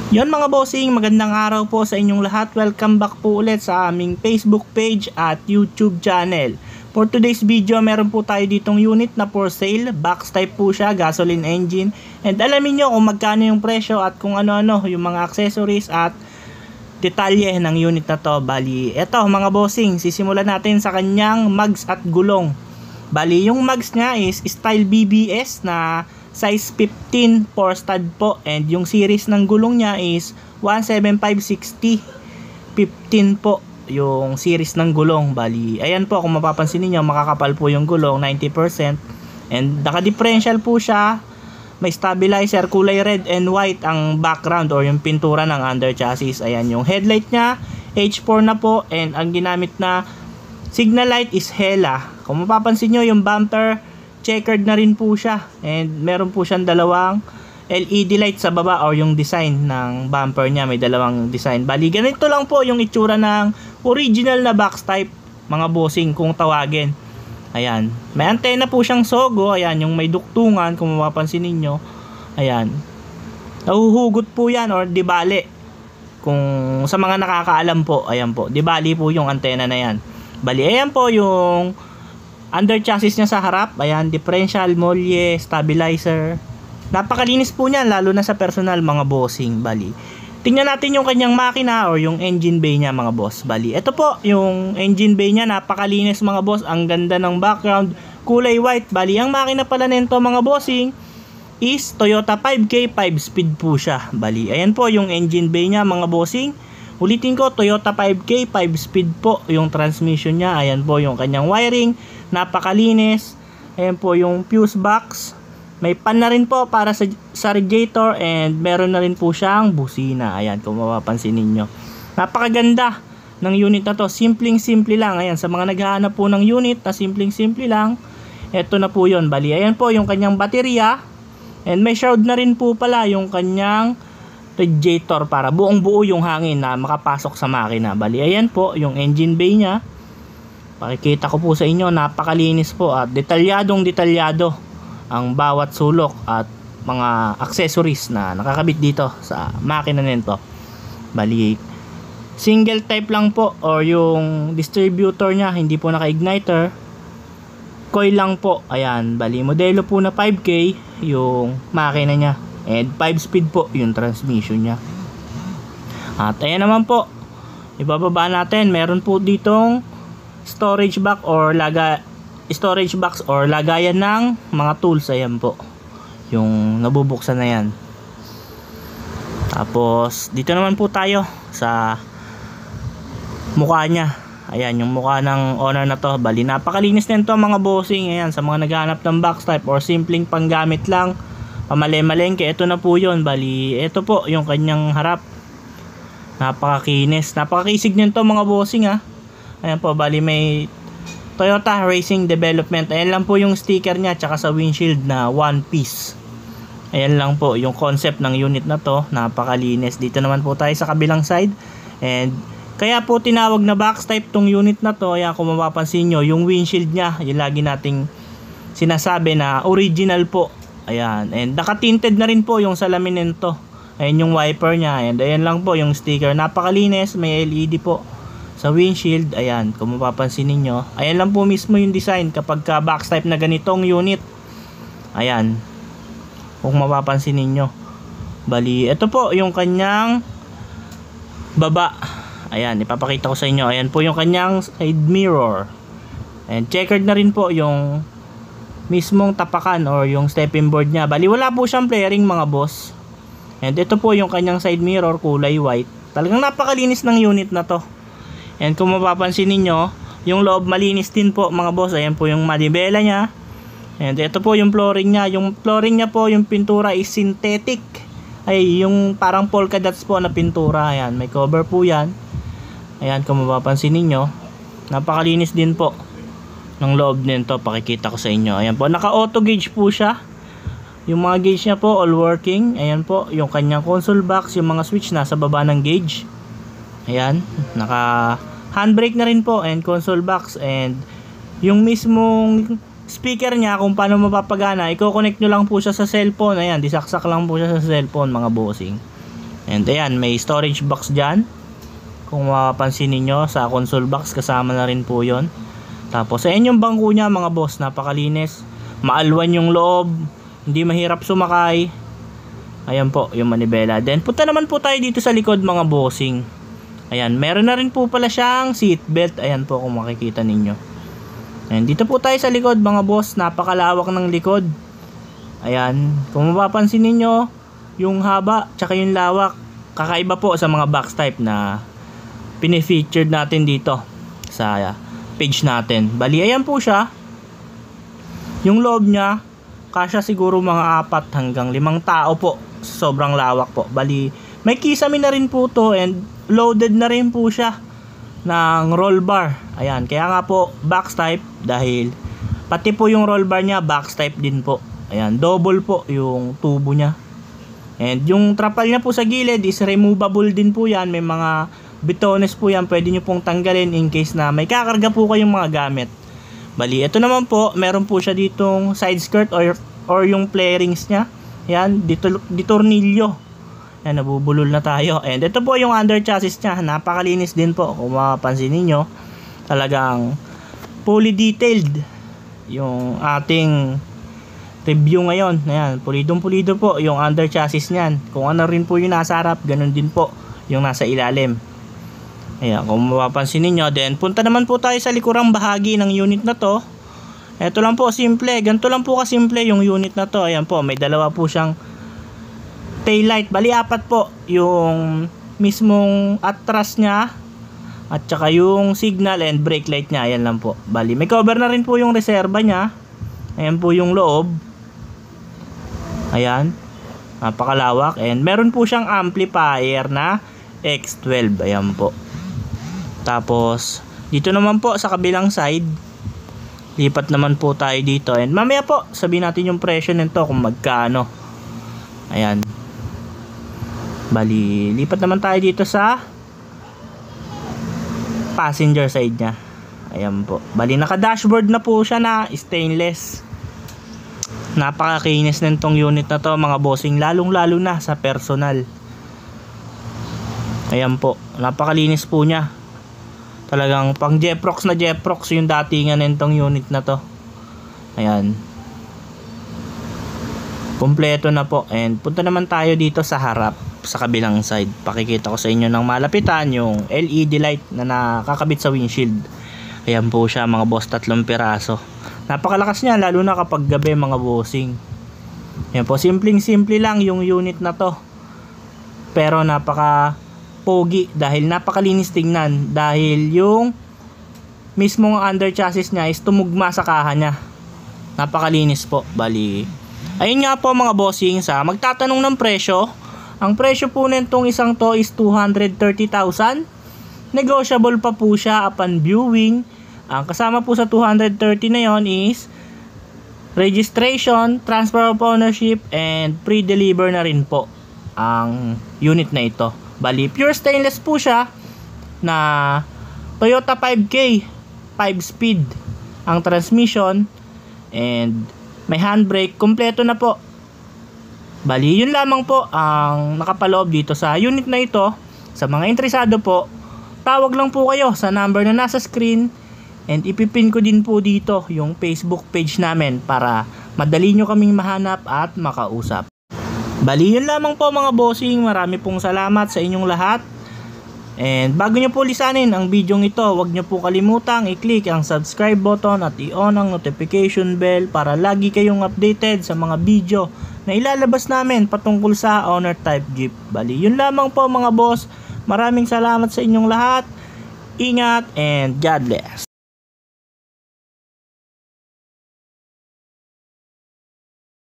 Yon mga bossing, magandang araw po sa inyong lahat. Welcome back po ulit sa aming Facebook page at YouTube channel. For today's video, meron po tayo ditong unit na for sale. Box type po siya, gasoline engine. And alamin nyo kung magkano yung presyo at kung ano-ano yung mga accessories at detalye ng unit na to. Bali, eto mga bossing, sisimulan natin sa kanyang mags at gulong. Bali, yung mags niya is style BBS na size 15 for stud po, and yung series ng gulong niya is 175/60 15 po yung series ng gulong. Bali, ayan po, kung mapapansin niyo makakapal po yung gulong 90%, and naka-differential po siya. May stabilizer, kulay red and white ang background or yung pintura ng under chassis. Ayan yung headlight niya, H4 na po, and ang ginamit na signal light is Hella. Kung mapapansin niyo yung bumper, checkered na rin po siya, and meron po siyang dalawang LED light sa baba or yung design ng bumper niya, may dalawang design. Bali, ganito lang po yung itsura ng original na box type mga bossing kung tawagin. Ayan, may antena po siyang Sogo, ayan yung may duktungan kung mapapansin ninyo. Ayan, nahuhugot po yan or dibali. Kung sa mga nakakaalam po, ayan po, dibali po yung antena na yan. Bali, ayan po yung under chassis niya sa harap. Ayan, differential, molye, stabilizer. Napakalinis po niyan, lalo na sa personal mga bossing. Bali, tingnan natin yung kanyang makina or yung engine bay niya mga boss. Bali, ito po yung engine bay niya, napakalinis mga boss. Ang ganda ng background, kulay white. Bali, ang makina pala nito mga bossing is Toyota 5K 5-speed po siya. Bali, ayan po yung engine bay niya mga bossing. Ulitin ko, Toyota 5K 5-speed po yung transmission niya. Ayan po yung kanyang wiring, napakalinis. Ayan po yung fuse box. May pan na rin po para sa radiator, and meron na rin po siyang busina. Ayan, kung mapapansin ninyo, napakaganda ng unit na to. Simpleng-simple lang. Ayan, sa mga naghahanap po ng unit na simpleng-simple lang, eto na po yun. Bali, ayan po yung kanyang baterya, and may shroud na rin po pala yung kanyang radiator para buong buo yung hangin na makapasok sa makina. Bali, ayan po yung engine bay niya. Pakikita ko po sa inyo, napakalinis po at detalyadong detalyado ang bawat sulok at mga accessories na nakakabit dito sa makina nito. Bali, single type lang po, or yung distributor niya hindi po naka-igniter, coil lang po. Ayan, bali modelo po na 5K yung makina niya, and 5-speed po yung transmission niya. At ayan naman po, ibababa natin, meron po ditong storage box or lagayan ng mga tools. Ayan po yung nabubuksan na yan. Tapos dito naman po tayo sa mukha niya. Ayan yung mukha ng owner na to. Bali, napakalinis nito mga bossing. Ayan, sa mga naghahanap ng box type or simpleng panggamit lang, pamale-malengke, ito na po yun. Bali, ito po yung kanyang harap, napakakinis, napakakisig nito mga bossing ha. Ayan po, bali may Toyota Racing Development. Ayan lang po yung sticker niya, tsaka sa windshield na one piece. Ayan lang po yung concept ng unit na to, napakalinis. Dito naman po tayo sa kabilang side, and kaya po tinawag na box type tong unit na to. Ayan, kung mapapansin nyo yung windshield niya, yung lagi nating sinasabi na original po. Ayan, and naka-tinted na rin po yung salamin nito. Ayan yung wiper niya, and ayan lang po yung sticker, napakalinis. May LED po sa windshield. Ayan, kung mapapansin ninyo, ayan lang po mismo yung design kapag ka box type na ganitong unit. Ayan, kung mapapansin ninyo. Bali, ito po yung kanyang baba. Ayan, ipapakita ko sa inyo. Ayan po yung kanyang side mirror, and checkered na rin po yung mismong tapakan or yung stepping board niya. Bali, wala po siyang flaring mga boss. And ito po yung kanyang side mirror, kulay white. Talagang napakalinis ng unit na to. And kung mapapansin ninyo, yung loob malinis din po mga boss. Ayan po yung manibela niya. And ito po yung flooring niya. Yung flooring niya po, yung pintura is synthetic. Ay, yung parang polka dots po na pintura. Ayan, may cover po yan. Ayan, kung mapapansin ninyo, napakalinis din po ng loob nito. Pakikita ko sa inyo. Ayan po, naka auto gauge po siya. Yung mga gauge niya po all working. Ayan po, yung kanyang console box, yung mga switch nasa baba ng gauge. Ayan, naka handbrake na rin po, and console box, and yung mismong speaker niya kung paano mapapagana, i-connect nyo lang po siya sa cellphone. Ayan, disaksak lang po siya sa cellphone mga bossing. And ayan, may storage box dyan. Kung mapapansin niyo sa console box, kasama na rin po yon. Tapos ayan yung bangko niya mga boss, napakalinis. Maalwan yung loob, hindi mahirap sumakay. Ayan po yung manibela. Then punta naman po tayo dito sa likod mga bossing. Ayan, meron na rin po pala siyang seat belt. Ayan po kung makikita ninyo. Ayan, dito po tayo sa likod mga boss, napakalawak ng likod. Ayan, kung mapapansin niyo yung haba tsaka yung lawak, kakaiba po sa mga box type na pinifeatured natin dito sa page natin. Bali ayan po siya. Yung loob niya kasya siguro mga 4 hanggang 5 tao po. Sobrang lawak po. Bali may kisame na rin po to and loaded na rin po siya ng roll bar. Ayan, kaya nga po box type dahil pati po yung roll bar niya box type din po. Ayan, double po yung tubo niya. And yung trapal niya po sa gilid is removable din po yan. May mga bitones po yan. Pwede nyo pong tanggalin in case na may kakarga po kayong mga gamit. Bali, ito naman po, meron po siya ditong side skirt or yung play rings niya. Yan, ditornilyo. Yan, nabubulol na tayo. And ito po yung under chassis niya. Napakalinis din po. Kung mapapansin niyo, talagang fully detailed yung ating review ngayon. Ayan, pulidong-pulido po yung under chassis niyan. Kung ano rin po yung nasa harap, ganun din po yung nasa ilalim. Ayan, kung mapapansin niyo, then punta naman po tayo sa likurang bahagi ng unit na to. Ito lang po, simple. Ganito lang po kasimple yung unit na to. Ayan po, may dalawa po siyang tail light. Bali, 4 po yung mismong atras niya at saka yung signal and brake light niya. Ayan lang po. Bali, may cover na rin po yung reserva niya. Ayan po yung loob. Ayan, napakalawak. And meron po siyang amplifier na X12. Ayan po. Tapos dito naman po sa kabilang side, lipat naman po tayo dito. And mamaya po sabihin natin yung presyo nito kung magkano. Ayan, bali lipat naman tayo dito sa passenger side nya. Ayan po, bali naka dashboard na po siya na stainless. Napakakinis nitong unit na to mga bossing, lalong lalo na sa personal. Ayan po, napakalinis po niya. Talagang pang Jeprox na Jeprox yung datingan nitong unit na to. Ayan, kompleto na po. And punta naman tayo dito sa harap, sa kabilang side. Pakikita ko sa inyo ng malapitan yung LED light na nakakabit sa windshield. Ayan po siya mga boss, 3 piraso. Napakalakas niya lalo na kapag gabi mga bossing. Ayan po, simpleng-simple lang yung unit na to. Pero napaka pogi dahil napakalinis tingnan. Dahil yung mismong under chassis niya is tumugma sa kaha niya. Napakalinis po. Bali, ayun nga po mga bossing, sa magtatanong ng presyo, ang presyo po nitong isang to is 230,000. Negotiable pa po siya upon viewing. Ang kasama po sa 230 na yon is registration, transfer of ownership, and pre-deliver na rin po ang unit na ito. Bali, pure stainless po siya na Toyota 5K, 5-speed ang transmission, and may handbrake, kompleto na po. Bali, yun lamang po ang nakapaloob dito sa unit na ito. Sa mga interesado po, tawag lang po kayo sa number na nasa screen. And ipipin ko din po dito yung Facebook page namin para madali nyo kaming mahanap at makausap. Bali, yun lamang po mga bossing. Marami pong salamat sa inyong lahat. And bago nyo po lisanin ang video ito, huwag nyo po kalimutang i-click ang subscribe button at i-on ang notification bell para lagi kayong updated sa mga video na ilalabas namin patungkol sa owner type Jeep. Bali, yun lamang po mga boss. Maraming salamat sa inyong lahat. Ingat and God bless.